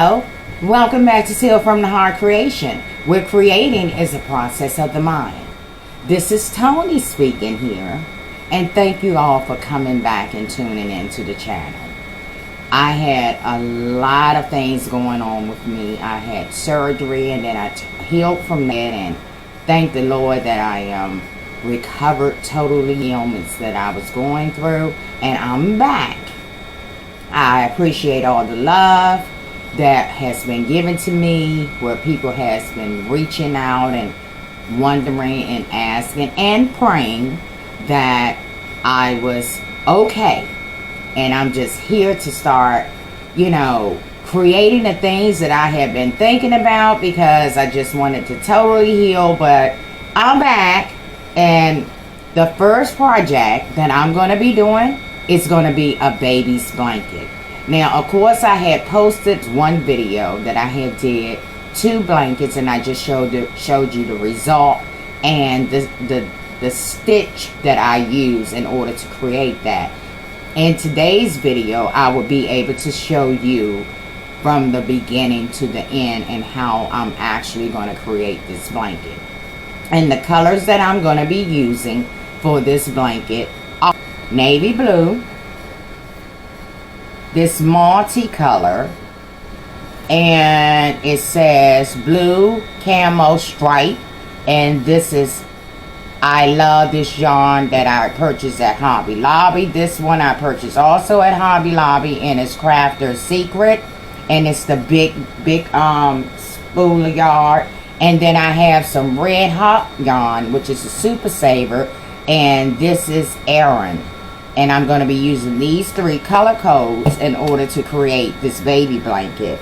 Hello, welcome back to Seal from the Heart Creation, where creating is a process of the mind. This is Tony speaking here, and thank you all for coming back and tuning into the channel. I had a lot of things going on with me. I had surgery and then I healed from that, and thank the Lord that I recovered totally the ailments that I was going through, and I'm back. I appreciate all the love that has been given to me, where people has been reaching out and wondering and asking and praying that I was okay. And I'm just here to start, creating the things that I have been thinking about, because I just wanted to totally heal. But I'm back, and the first project that I'm going to be doing is going to be a baby's blanket. Now, of course, I had posted one video that I had did 2 blankets, and I just showed you the result and the stitch that I use in order to create that. In today's video, I will be able to show you from the beginning to the end and how I'm actually going to create this blanket. And the colors that I'm going to be using for this blanket are navy blue, this multicolor, and it says blue camo stripe, and this is, I love this yarn that I purchased at Hobby Lobby. This one I purchased also at Hobby Lobby, and it's Crafter's Secret, and it's the big spool of yarn. And then I have some red hot yarn, which is a super saver, and this is Aran. And I'm going to be using these 3 color codes in order to create this baby blanket.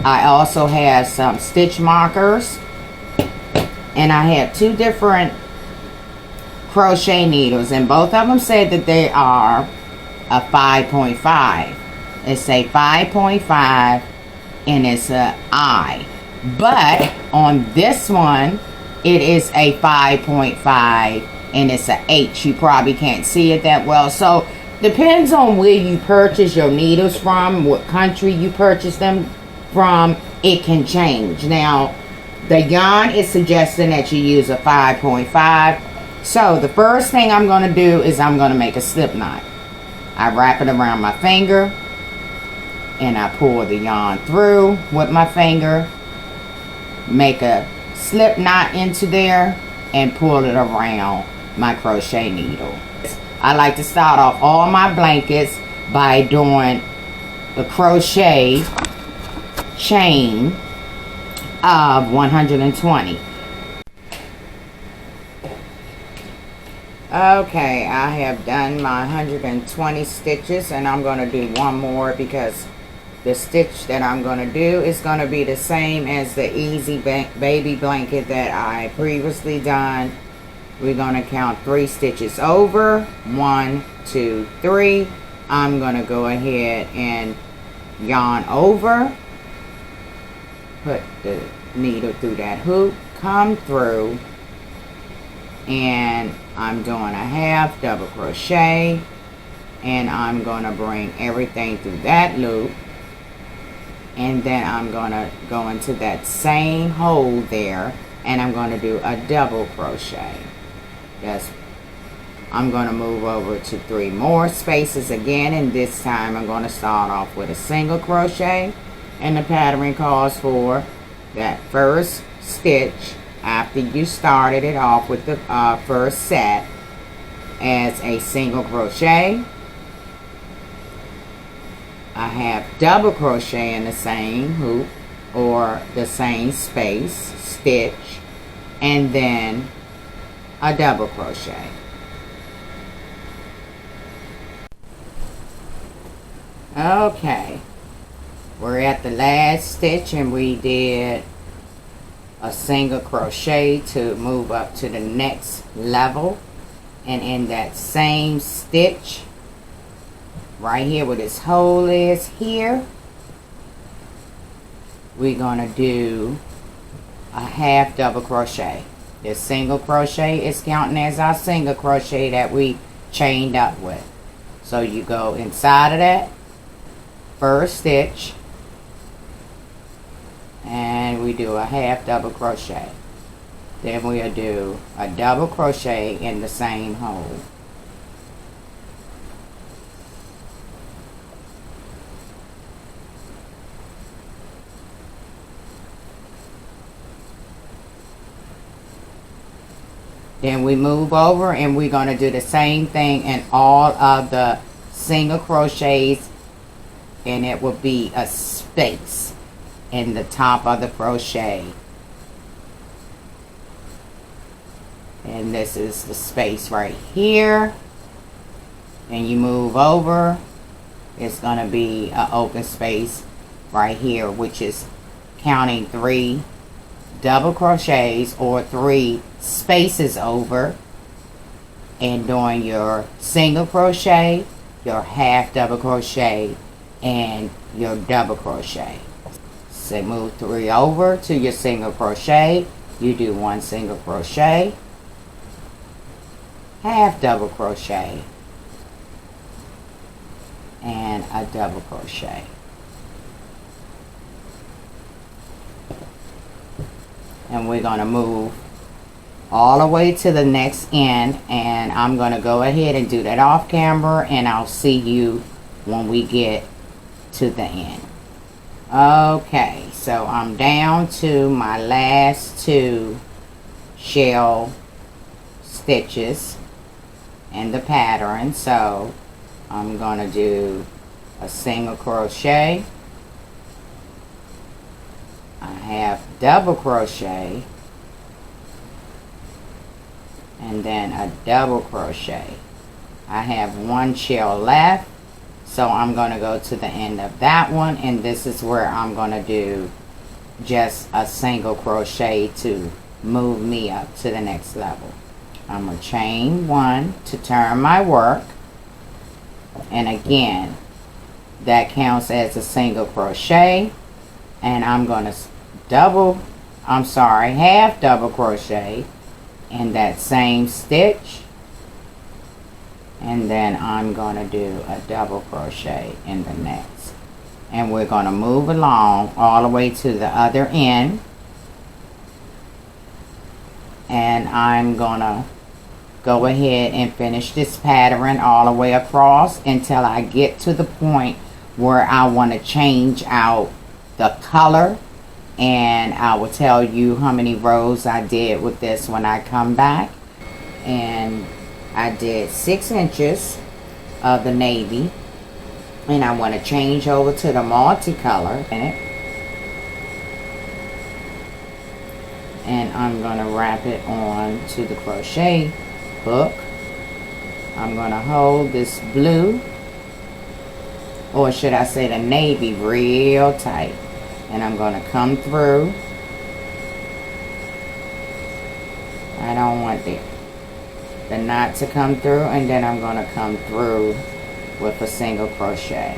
I also have some stitch markers, and I have 2 different crochet needles, and both of them said that they are a 5.5. It's a 5.5 and it's a I, but on this one it is a 5.5 and it's a H. You probably can't see it that well, so depends on where you purchase your needles from, what country you purchase them from, it can change. Now the yarn is suggesting that you use a 5.5. So the first thing I'm going to do is I'm going to make a slip knot. I wrap it around my finger and I pull the yarn through with my finger, make a slip knot into there, and pull it around my crochet needle. I like to start off all my blankets by doing the crochet chain of 120. Okay, I have done my 120 stitches, and I'm going to do one more because the stitch that I'm going to do is going to be the same as the easy baby blanket that I previously done. We're going to count 3 stitches over. 1, 2, 3. I'm going to go ahead and yarn over, put the needle through that hoop, come through, and I'm doing a half double crochet, and I'm going to bring everything through that loop, and then I'm going to go into that same hole there, and I'm going to do a double crochet. I'm going to move over to 3 more spaces again, and this time I'm going to start off with a single crochet, and the pattern calls for that first stitch after you started it off with the first set as a single crochet. I have double crochet in the same hoop or the same space stitch, and then a double crochet. Okay, we're at the last stitch, and we did a single crochet to move up to the next level, and in that same stitch right here where this hole is here, we're gonna do a half double crochet. This single crochet is counting as our single crochet that we chained up with. So you go inside of that first stitch, and we do a half double crochet. Then we'll do a double crochet in the same hole. Then we move over and we're going to do the same thing in all of the single crochets, and it will be a space in the top of the crochet. And this is the space right here. And you move over, it's going to be an open space right here, which is counting 3 double crochets or 3 spaces over, and doing your single crochet, your half double crochet, and your double crochet. So move 3 over to your single crochet, you do 1 single crochet, half double crochet, and a double crochet. And we're going to move all the way to the next end, and I'm going to go ahead and do that off camera, and I'll see you when we get to the end. Okay, so I'm down to my last 2 shell stitches in the pattern, so I'm going to do a single crochet, a half double crochet, and then a double crochet. I have 1 shell left, so I'm going to go to the end of that one, and this is where I'm going to do just a single crochet to move me up to the next level. I'm going to chain 1 to turn my work, and again that counts as a single crochet, and I'm going to half double crochet in that same stitch, and then I'm going to do a double crochet in the next, and we're going to move along all the way to the other end, and I'm going to go ahead and finish this pattern all the way across until I get to the point where I want to change out the color, and I will tell you how many rows I did with this when I come back. And I did 6 inches of the navy, and I want to change over to the multicolor in it, and I'm going to wrap it on to the crochet hook. I'm going to hold this blue, or should I say the navy, real tight, and I'm going to come through. I don't want the knot to come through, and then I'm going to come through with a single crochet.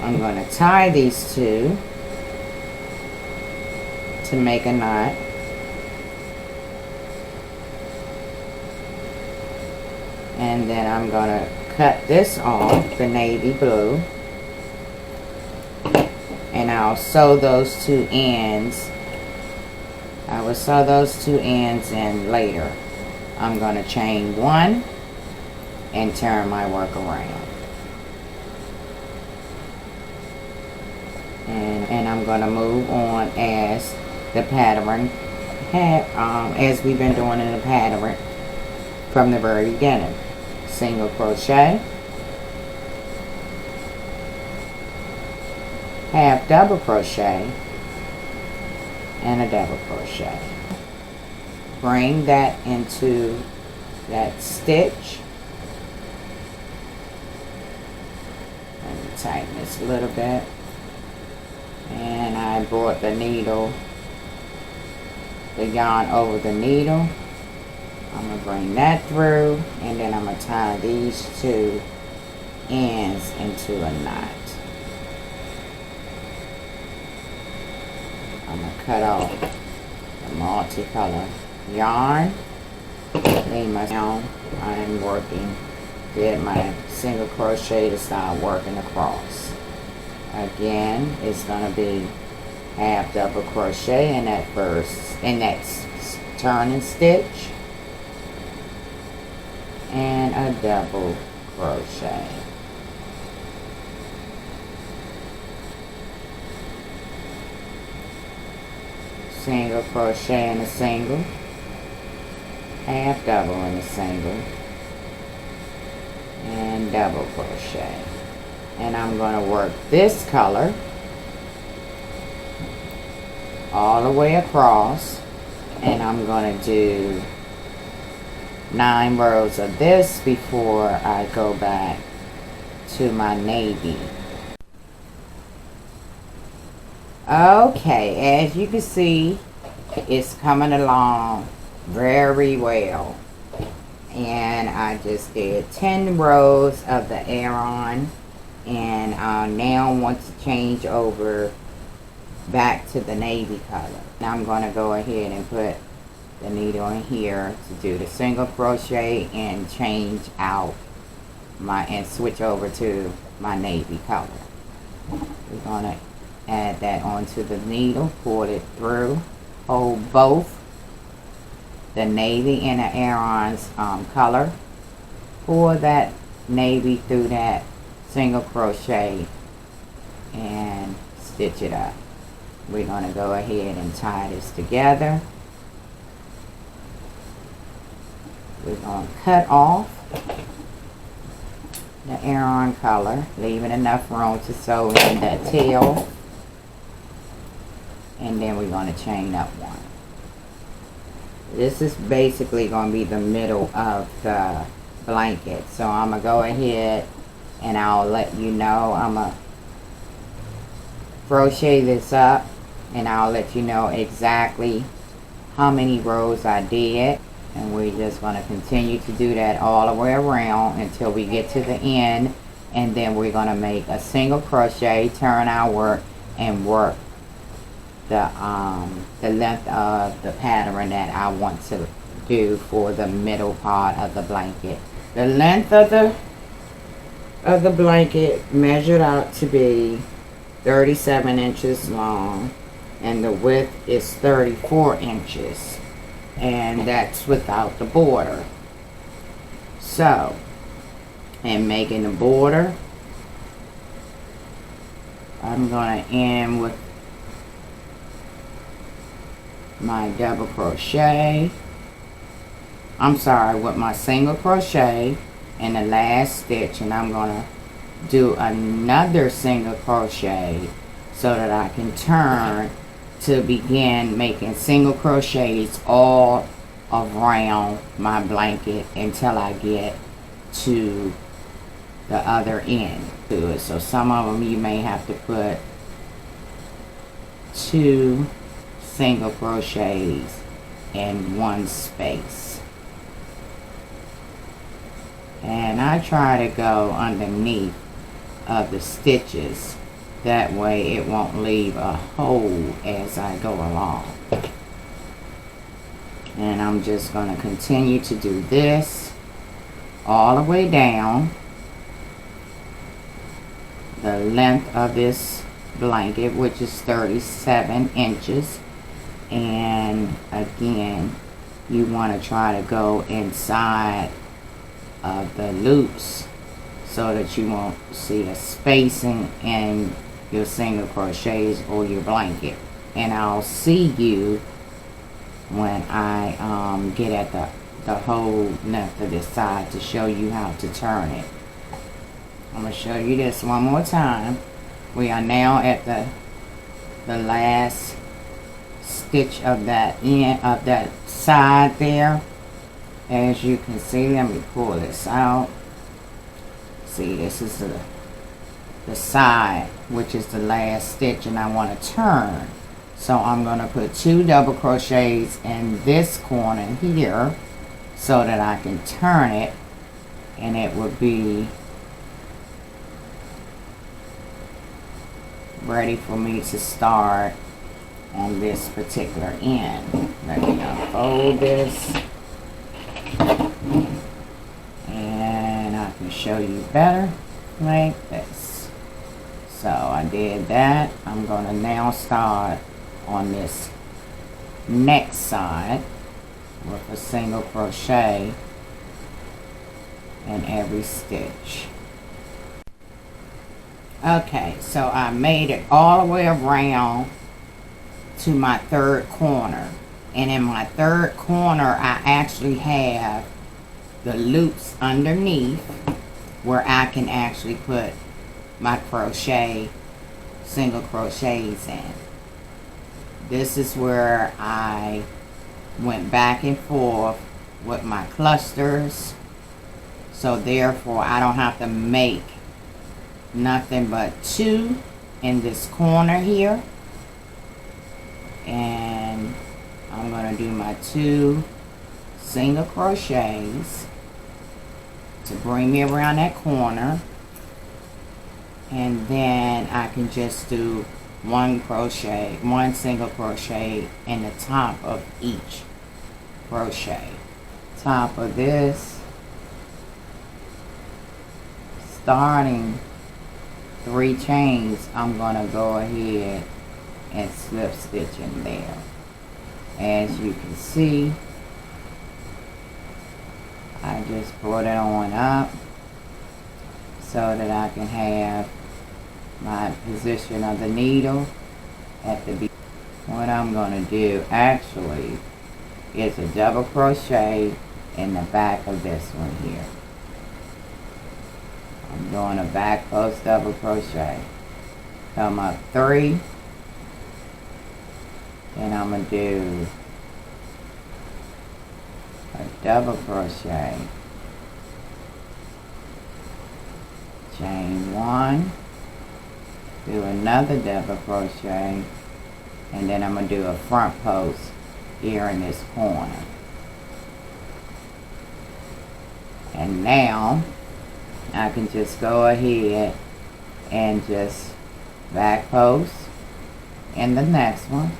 I'm going to tie these 2 to make a knot, and then I'm going to cut this off, the navy blue, and I'll sew those 2 ends. I will sew those 2 ends in later. I'm going to chain 1 and turn my work around, and I'm going to move on as the pattern as we've been doing in the pattern from the very beginning. Single crochet, half double crochet, and a double crochet. Bring that into that stitch. Let me tighten this a little bit, and I brought the needle, the yarn over the needle. I'm going to bring that through, and then I'm going to tie these 2 ends into a knot. I'm going to cut off the multicolor yarn. Leave my yarn. I'm working, get my single crochet to start working across. Again, it's going to be half double crochet in that turning stitch, and a double crochet. Single crochet in a single, half double in a single, and double crochet. And I'm going to work this color all the way across, and I'm going to do 9 rows of this before I go back to my navy. Okay, as you can see, it's coming along very well. And I just did 10 rows of the Aran, and I now want to change over back to the navy color. Now I'm going to go ahead and put the needle in here to do the single crochet and change out and switch over to my navy color. We're going to add that onto the needle, pull it through, hold both the navy and the Aran's color, pull that navy through that single crochet and stitch it up. We're going to go ahead and tie this together. We're going to cut off the Aran color, leaving enough room to sew in that tail. And then we're going to chain up one. This is basically going to be the middle of the blanket. So I'm going to go ahead and I'll let you know. I'm going to crochet this up and I'll let you know exactly how many rows I did. And we're just going to continue to do that all the way around until we get to the end. And then we're going to make a single crochet, turn our work, and work the length of the pattern that I want to do for the middle part of the blanket. The length of the blanket measured out to be 37 inches long, and the width is 34 inches, and that's without the border. So, in making the border, I'm going to end with my double crochet, with my single crochet in the last stitch, and I'm going to do another single crochet so that I can turn to begin making single crochets all around my blanket until I get to the other end to it. So some of them you may have to put 2 single crochets in one space, and I try to go underneath of the stitches, that way it won't leave a hole as I go along. And I'm just going to continue to do this all the way down the length of this blanket, which is 37 inches. And again, you want to try to go inside of the loops so that you won't see a spacing in your single crochets or your blanket. And I'll see you when I get at the whole length of this side to show you how to turn it. I'm going to show you this one more time. We are now at the last stitch of that end of that side there. As you can see, let me pull this out. See, this is the side, which is the last stitch, and I want to turn. So I'm going to put 2 double crochets in this corner here so that I can turn it, and it will be ready for me to start on this particular end. Let me unfold this and I can show you better like this. So I did that. I'm going to now start on this next side with a single crochet in every stitch. Okay, so I made it all the way around to my third corner, and in my third corner I actually have the loops underneath where I can actually put my crochet, single crochets in. This is where I went back and forth with my clusters, so therefore I don't have to make nothing but 2 in this corner here, and I'm going to do my 2 single crochets to bring me around that corner, and then I can just do 1 crochet, 1 single crochet in the top of each crochet. Top of this, starting 3 chains, I'm going to go ahead and slip stitch in there. As you can see, I just brought it on up so that I can have my position of the needle at the beginning. What I'm going to do actually is a double crochet in the back of this one here. I'm doing a back post double crochet. Come up 3, then I'm going to do a double crochet, chain 1, do another double crochet, and then I'm going to do a front post here in this corner. And now I can just go ahead and just back post in the next one,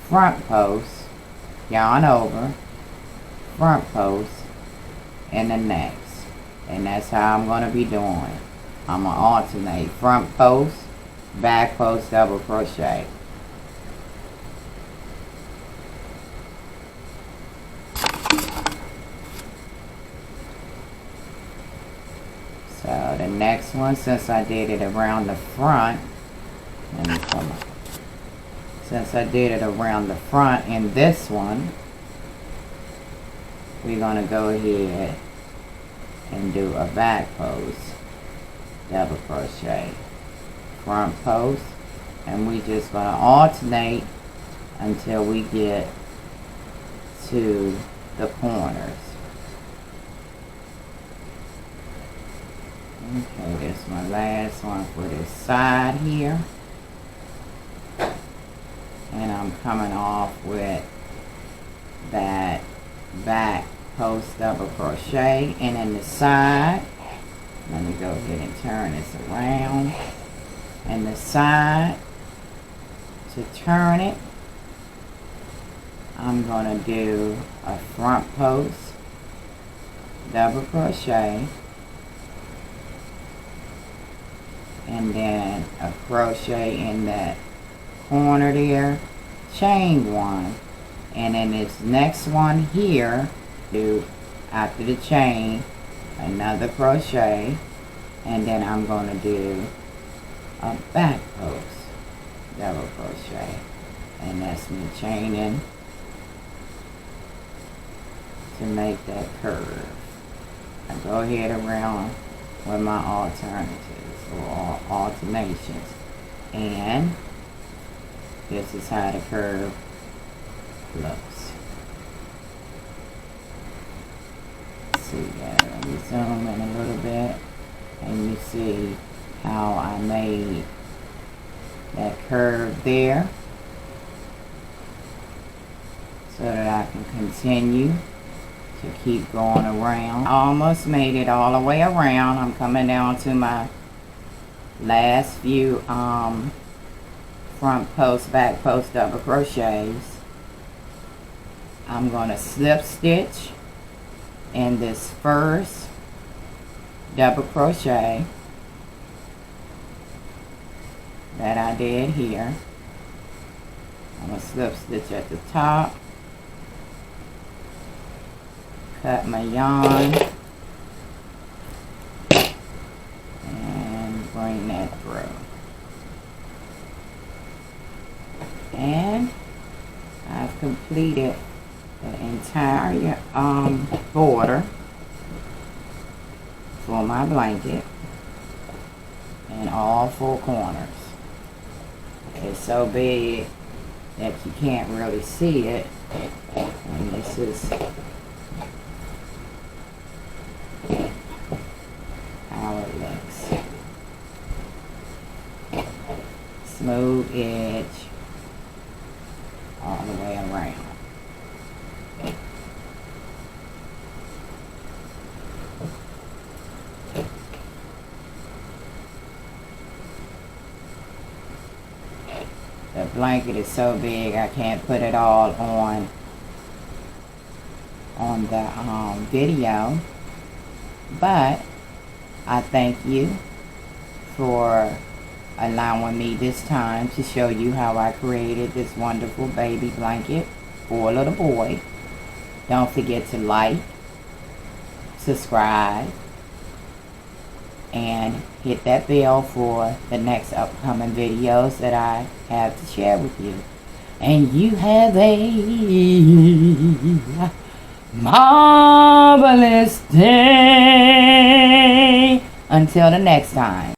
front post, yarn over, front post in the next. And that's how I'm going to be doing it. I'm going to alternate front post, back post, double crochet. So the next one, since I did it around the front, let me come up. Since I did it around the front in this one, we're going to go ahead and do a back post, double crochet, front post, and we just going to alternate until we get to the corners. Okay, this is my last one for this side here. And I'm coming off with that back post double crochet, and in the side, let me go ahead and turn this around, and the side, to turn it, I'm going to do a front post double crochet, and then a crochet in that corner there, chain 1, and then this next one here, do after the chain another crochet, and then I'm going to do a back post double crochet, and that's me chaining to make that curve. I go ahead around with my alternatives or alternations, and this is how the curve looks. See that? Let me zoom in a little bit, and you see how I made that curve there, so that I can continue to keep going around. I almost made it all the way around. I'm coming down to my last few front post, back post double crochets. I'm going to slip stitch in this first double crochet, that I did here. I'm going to slip stitch at the top, cut my yarn, and bring that through. And I've completed the entire border for my blanket in all four corners. It's so big that you can't really see it, and this is how it looks. Smooth edge all the way around. The blanket is so big I can't put it all on the video, but I thank you for allowing me this time to show you how I created this wonderful baby blanket for a little boy. Don't forget to like, subscribe, and hit that bell for the next upcoming videos that I have to share with you. And you have a marvelous day. Until the next time.